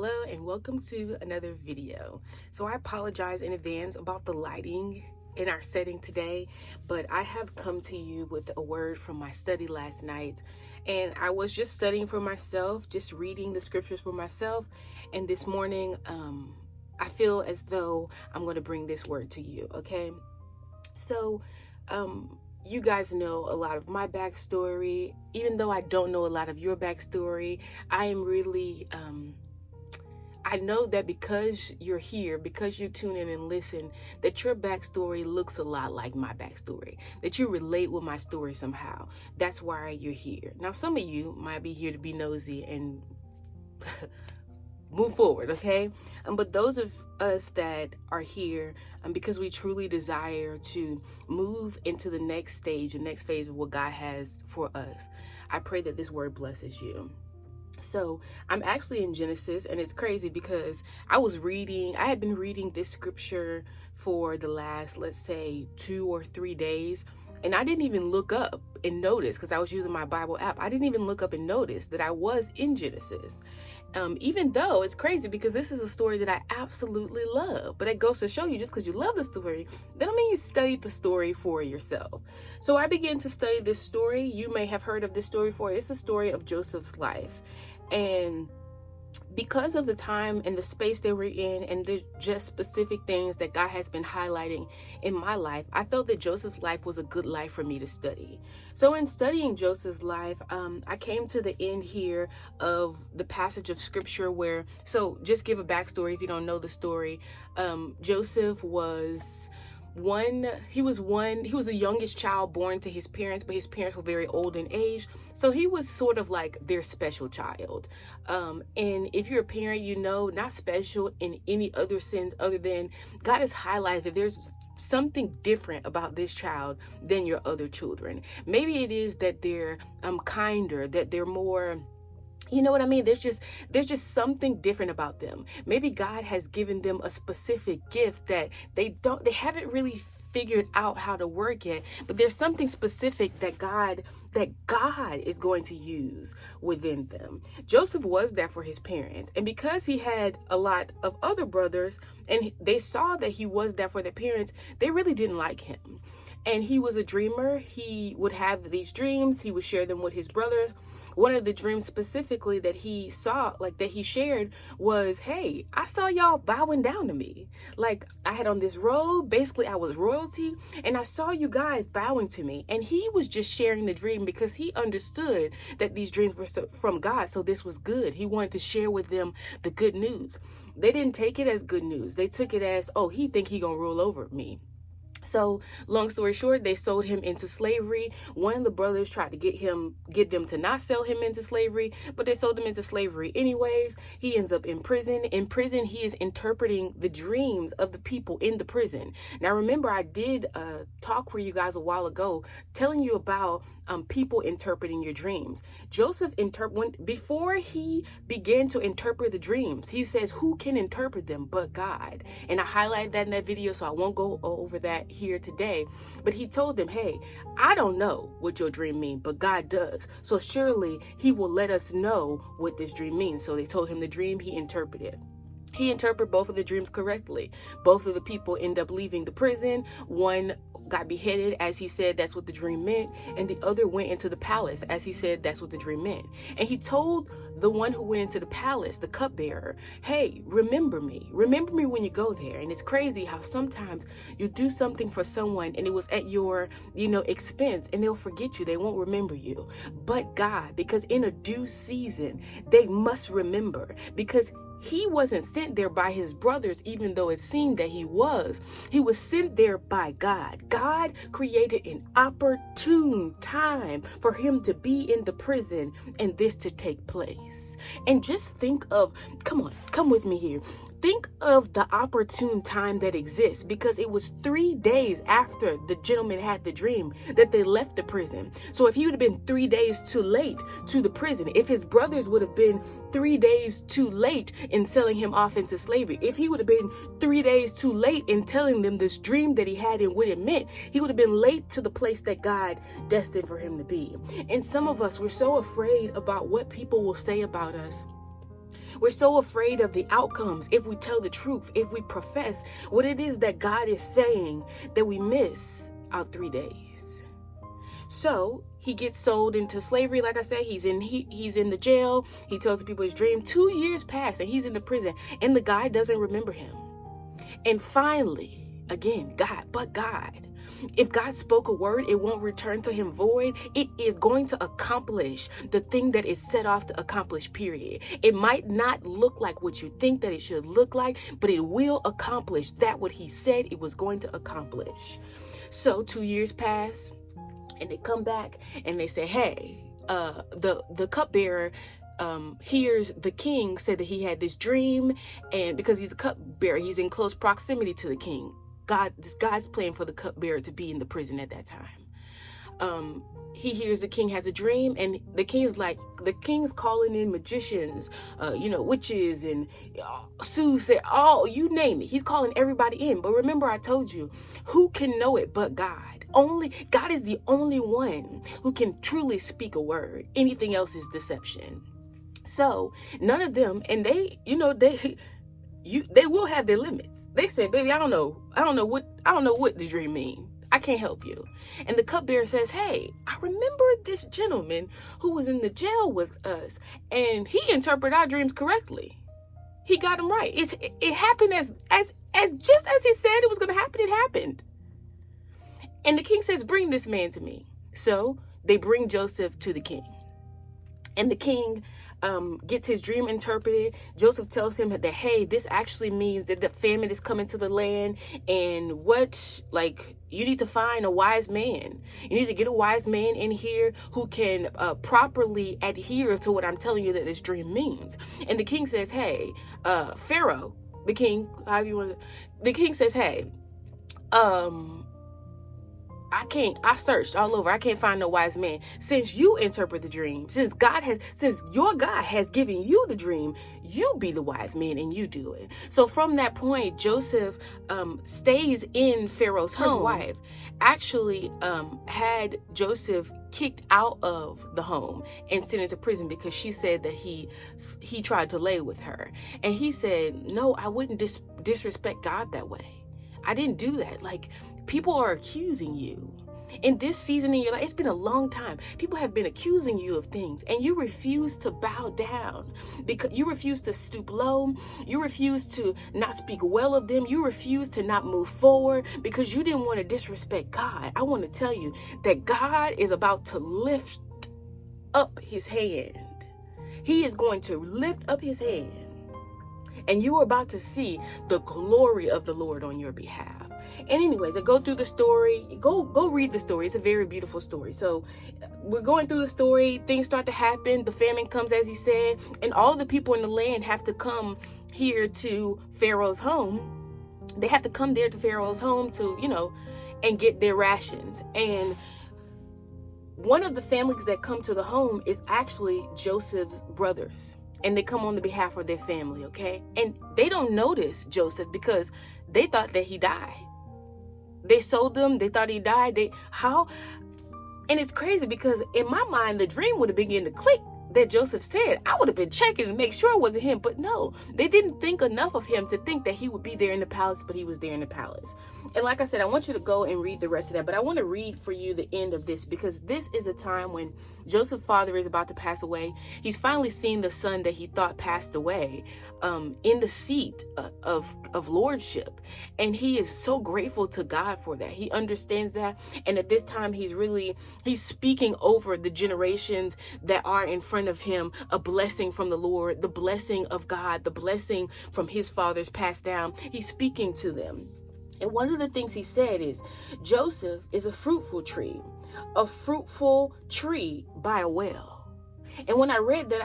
Hello and welcome to another video. So I apologize in advance about the lighting in our setting today, but I have come to you with a word from my study last night, and I was just studying for myself, just reading the scriptures for myself, and this morning I feel as though I'm going to bring this word to you. Okay, so you guys know a lot of my backstory. Even though I don't know a lot of your backstory, I am really I know that because you're here, because you tune in and listen, that your backstory looks a lot like my backstory, that you relate with my story somehow. That's why you're here. Now, some of you might be here to be nosy and move forward, okay? But those of us that are here, because we truly desire to move into the next stage, the next phase of what God has for us, I pray that this word blesses you. So I'm actually in Genesis, and it's crazy because I had been reading this scripture for the last, let's say, 2 or 3 days. And I didn't even look up and notice, because I was using my Bible app. I didn't even look up and notice that I was in Genesis. Even though it's crazy because this is a story that I absolutely love. But it goes to show you, just because you love the story, that don't mean you studied the story for yourself. So I began to study this story. You may have heard of this story before. It's a story of Joseph's life. And because of the time and the space they were in and the just specific things that God has been highlighting in my life, I felt that Joseph's life was a good life for me to study. So in studying Joseph's life, I came to the end here of the passage of scripture where, so just give a backstory if you don't know the story. Joseph was he was the youngest child born to his parents, but his parents were very old in age. So he was sort of like their special child. And if you're a parent, you know, not special in any other sense other than God has highlighted that there's something different about this child than your other children. Maybe it is that they're kinder, that they're more, you know what I mean? There's just something different about them. Maybe God has given them a specific gift that they haven't really figured out how to work it, but there's something specific that God is going to use within them. Joseph was that for his parents, and because he had a lot of other brothers and they saw that he was that for their parents, they really didn't like him. And he was a dreamer. He would have these dreams. He would share them with his brothers. One of the dreams specifically that he saw, like that he shared, was, hey, I saw y'all bowing down to me. Like, I had on this robe, basically I was royalty, and I saw you guys bowing to me. And he was just sharing the dream because he understood that these dreams were from God, so this was good. He wanted to share with them the good news. They didn't take it as good news. They took it as, oh, he think he gonna rule over me. So long story short, they sold him into slavery. One of the brothers tried to get them to not sell him into slavery, but they sold him into slavery anyways. He ends up in prison. In prison, he is interpreting the dreams of the people in the prison. Now, remember, I did talk for you guys a while ago, telling you about people interpreting your dreams. Joseph before he began to interpret the dreams, he says, who can interpret them but God? And I highlighted that in that video, so I won't go over that here today. But he told them, hey, I don't know what your dream means, but God does. So surely he will let us know what this dream means. So they told him the dream, he interpreted. He interpreted both of the dreams correctly. Both of the people end up leaving the prison. One got beheaded, as he said that's what the dream meant, and the other went into the palace, as he said that's what the dream meant. And he told the one who went into the palace, the cupbearer, hey, remember me when you go there. And it's crazy how sometimes you do something for someone and it was at your expense, and they'll forget you, they won't remember you. But God, because in a due season they must remember, because he wasn't sent there by his brothers, even though it seemed that he was. He was sent there by God. God created an opportune time for him to be in the prison and this to take place. And just think of, come with me here. Think of the opportune time that exists, because it was 3 days after the gentleman had the dream that they left the prison. So if he would have been 3 days too late to the prison, if his brothers would have been 3 days too late in selling him off into slavery, if he would have been 3 days too late in telling them this dream that he had and what it meant, he would have been late to the place that God destined for him to be. And some of us, we're so afraid about what people will say about us. We're so afraid of the outcomes if we tell the truth, if we profess what it is that God is saying, that we miss our 3 days. So he gets sold into slavery. Like I said, he's in the jail. He tells the people his dream. 2 years pass and he's in the prison, and the guy doesn't remember him. And finally, again, God. If God spoke a word, it won't return to him void. It is going to accomplish the thing that it's set off to accomplish, period. It might not look like what you think that it should look like, but it will accomplish that what he said it was going to accomplish. So 2 years pass, and they come back and they say, hey, the cupbearer hears the king say that he had this dream, and because he's a cupbearer, he's in close proximity to the king. This God's plan for the cupbearer to be in the prison at that time. He hears the king has a dream, and the king's calling in magicians, witches and soothsayers, you name it. He's calling everybody in. But remember, I told you, who can know it but God? Only God is the only one who can truly speak a word. Anything else is deception. So none of them, and they will have their limits. They said, baby, I don't know what the dream means. I can't help you. And the cupbearer says, hey, I remember this gentleman who was in the jail with us, and he interpreted our dreams correctly. He got them right. It happened as just as he said it was going to happen. It happened. And the king says, bring this man to me. So they bring Joseph to the king, and the king gets his dream interpreted. Joseph tells him that, hey, this actually means that the famine is coming to the land, and you need to find a wise man. You need to get a wise man in here who can properly adhere to what I'm telling you that this dream means. And the king says, hey, Pharaoh, the king, the king says, hey, I searched all over. I can't find no wise man. Since you interpret the dream, since your God has given you the dream, you be the wise man and you do it. So from that point, Joseph stays in Pharaoh's home. His wife actually had Joseph kicked out of the home and sent into prison because she said that he tried to lay with her. And he said, no, I wouldn't disrespect God that way. I didn't do that. People are accusing you in this season in your life. It's been a long time. People have been accusing you of things, and you refuse to bow down, because you refuse to stoop low. You refuse to not speak well of them. You refuse to not move forward because you didn't want to disrespect God. I want to tell you that God is about to lift up his hand. He is going to lift up his hand, and you are about to see the glory of the Lord on your behalf. And anyways, I go through the story. Go read the story. It's a very beautiful story. So we're going through the story. Things start to happen. The famine comes, as he said, and all the people in the land have to come here to Pharaoh's home. They have to come there to Pharaoh's home to, and get their rations. And one of the families that come to the home is actually Joseph's brothers. And they come on the behalf of their family, okay? And they don't notice Joseph because they thought that he died. They sold him. They thought he died. And it's crazy because in my mind, the dream would have begun to click that Joseph said. I would have been checking to make sure it wasn't him. But no, they didn't think enough of him to think that he would be there in the palace, but he was there in the palace. And like I said, I want you to go and read the rest of that. But I want to read for you the end of this, because this is a time when Joseph's father is about to pass away. He's finally seen the son that he thought passed away in the seat of lordship. And he is so grateful to God for that. He understands that. And at this time, he's speaking over the generations that are in front of him, a blessing from the Lord, the blessing of God, the blessing from his fathers passed down. He's speaking to them. And one of the things he said is, Joseph is a fruitful tree by a well. And when I read that,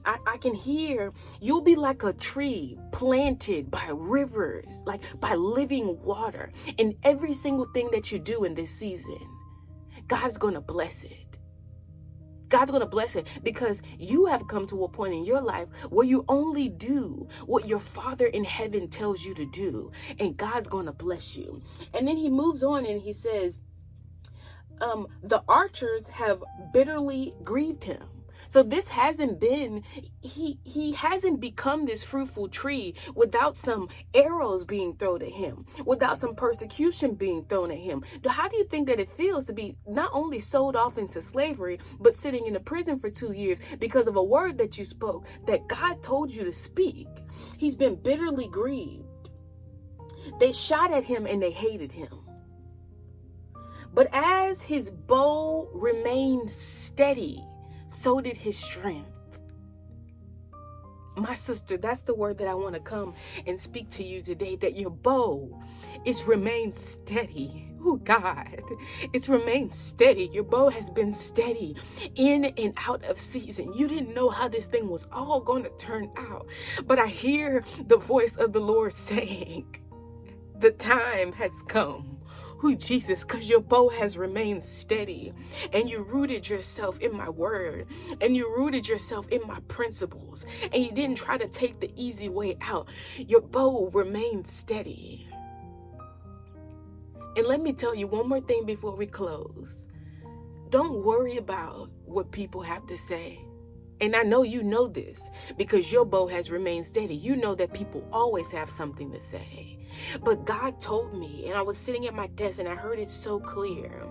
I can hear, you'll be like a tree planted by rivers, like by living water. And every single thing that you do in this season, God's going to bless it. God's going to bless it because you have come to a point in your life where you only do what your Father in heaven tells you to do, and God's going to bless you. And then he moves on and he says, the archers have bitterly grieved him. So this hasn't been, he hasn't become this fruitful tree without some arrows being thrown at him, without some persecution being thrown at him. How do you think that it feels to be not only sold off into slavery, but sitting in a prison for 2 years because of a word that you spoke, that God told you to speak? He's been bitterly grieved. They shot at him and they hated him. But as his bow remained steady, so did his strength. My sister, that's the word that I want to come and speak to you today, that your bow is remained steady. Oh God, it's remained steady. Your bow has been steady in and out of season. You didn't know how this thing was all going to turn out. But I hear the voice of the Lord saying, the time has come. Who, Jesus, because your bow has remained steady, and you rooted yourself in my word, and you rooted yourself in my principles, and you didn't try to take the easy way out. Your bow remained steady. And let me tell you one more thing before we close. Don't worry about what people have to say. And I know you know this because your bow has remained steady. You know that people always have something to say. But God told me, and I was sitting at my desk and I heard it so clear.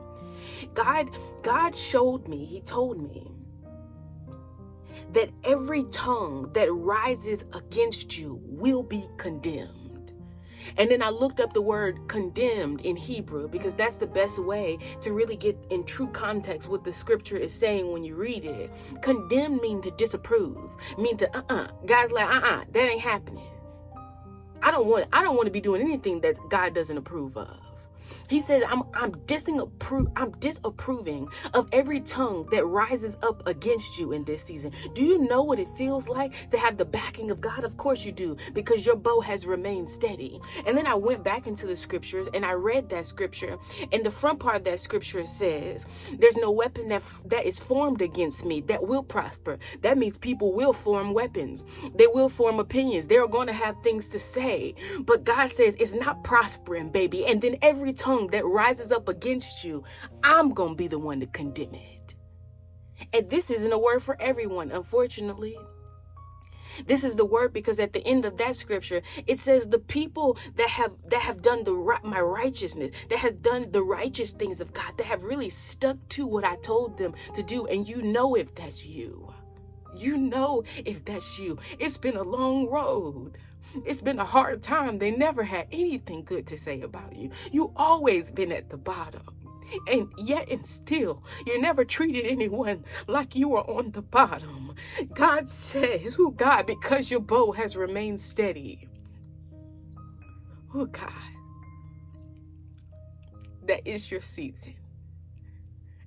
God showed me, he told me that every tongue that rises against you will be condemned. And then I looked up the word condemned in Hebrew because that's the best way to really get in true context what the scripture is saying when you read it. Condemn mean to disapprove, mean to God's like that ain't happening. I don't want to be doing anything that God doesn't approve of. He said, I'm disapproving of every tongue that rises up against you in this season. Do you know what it feels like to have the backing of God? Of course you do, because your bow has remained steady. And then I went back into the scriptures and I read that scripture. And the front part of that scripture says, there's no weapon that is formed against me that will prosper. That means people will form weapons. They will form opinions. They're going to have things to say. But God says it's not prospering, baby. And then every tongue that rises up against you, I'm going to be the one to condemn it. And this isn't a word for everyone, unfortunately. This is the word because at the end of that scripture, it says the people that have done my righteousness, that have done the righteous things of God, that have really stuck to what I told them to do. And you know if that's you. You know if that's you. It's been a long road. It's been a hard time. They never had anything good to say about you. You always been at the bottom. And yet and still, you never treated anyone like you were on the bottom. God says, oh God, because your bow has remained steady. Oh God, that is your season.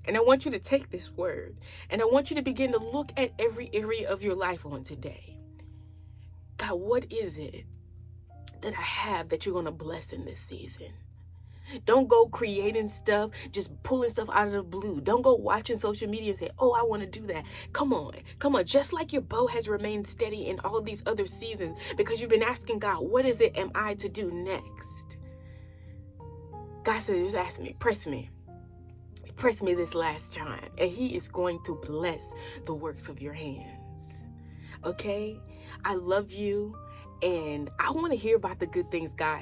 And I want you to take this word and I want you to begin to look at every area of your life on today. God, what is it that I have that you're going to bless in this season? Don't go creating stuff, just pulling stuff out of the blue. Don't go watching social media and say, oh, I want to do that. Come on. Just like your bow has remained steady in all these other seasons because you've been asking God, what is it am I to do next? God says, just ask me, press me this last time, and he is going to bless the works of your hands. Okay? I love you, and I want to hear about the good things God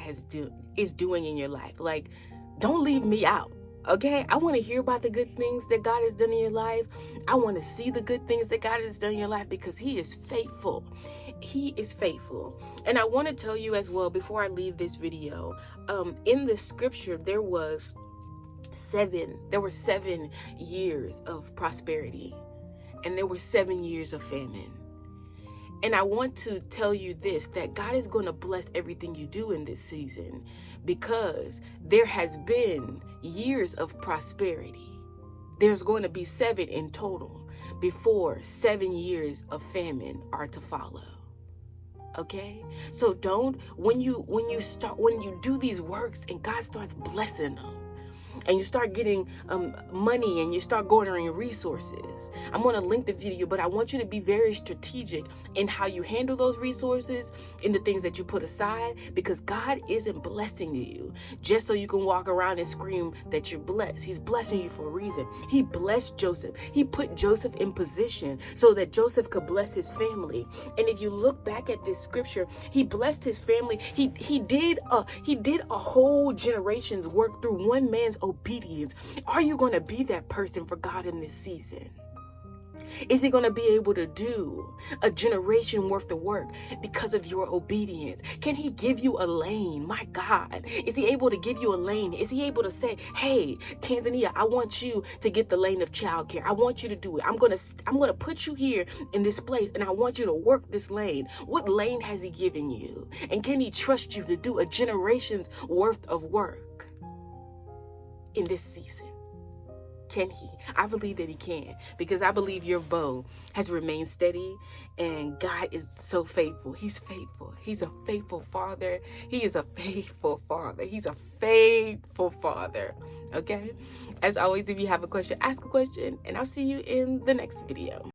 is doing in your life. Like, don't leave me out, okay? I want to hear about the good things that God has done in your life. I want to see the good things that God has done in your life because he is faithful. He is faithful. And I want to tell you as well, before I leave this video, in the scripture, there were 7 years of prosperity, and there were 7 years of famine. And I want to tell you this, that God is going to bless everything you do in this season because there has been years of prosperity. There's going to be 7 in total before 7 years of famine are to follow. Okay? So when you do these works and God starts blessing them, and you start getting money and you start garnering resources. I'm going to link the video, but I want you to be very strategic in how you handle those resources, in the things that you put aside, because God isn't blessing you just so you can walk around and scream that you're blessed. He's blessing you for a reason. He blessed Joseph. He put Joseph in position so that Joseph could bless his family. And if you look back at this scripture, he blessed his family. He did a whole generation's work through one man's obedience. Are you going to be that person for God in this season? Is he going to be able to do a generation worth of work because of your obedience? Can he give you a lane? My God, is he able to give you a lane? Is he able to say, hey, Tanzania, I want you to get the lane of childcare. I want you to do it. I'm going to put you here in this place, and I want you to work this lane. What lane has he given you? And can he trust you to do a generation's worth of work in this season? Can he? I believe that he can, because I believe your bow has remained steady, and God is so faithful. He's faithful. He's a faithful father. He is a faithful father. He's a faithful father. Okay? As always, if you have a question, ask a question, and I'll see you in the next video.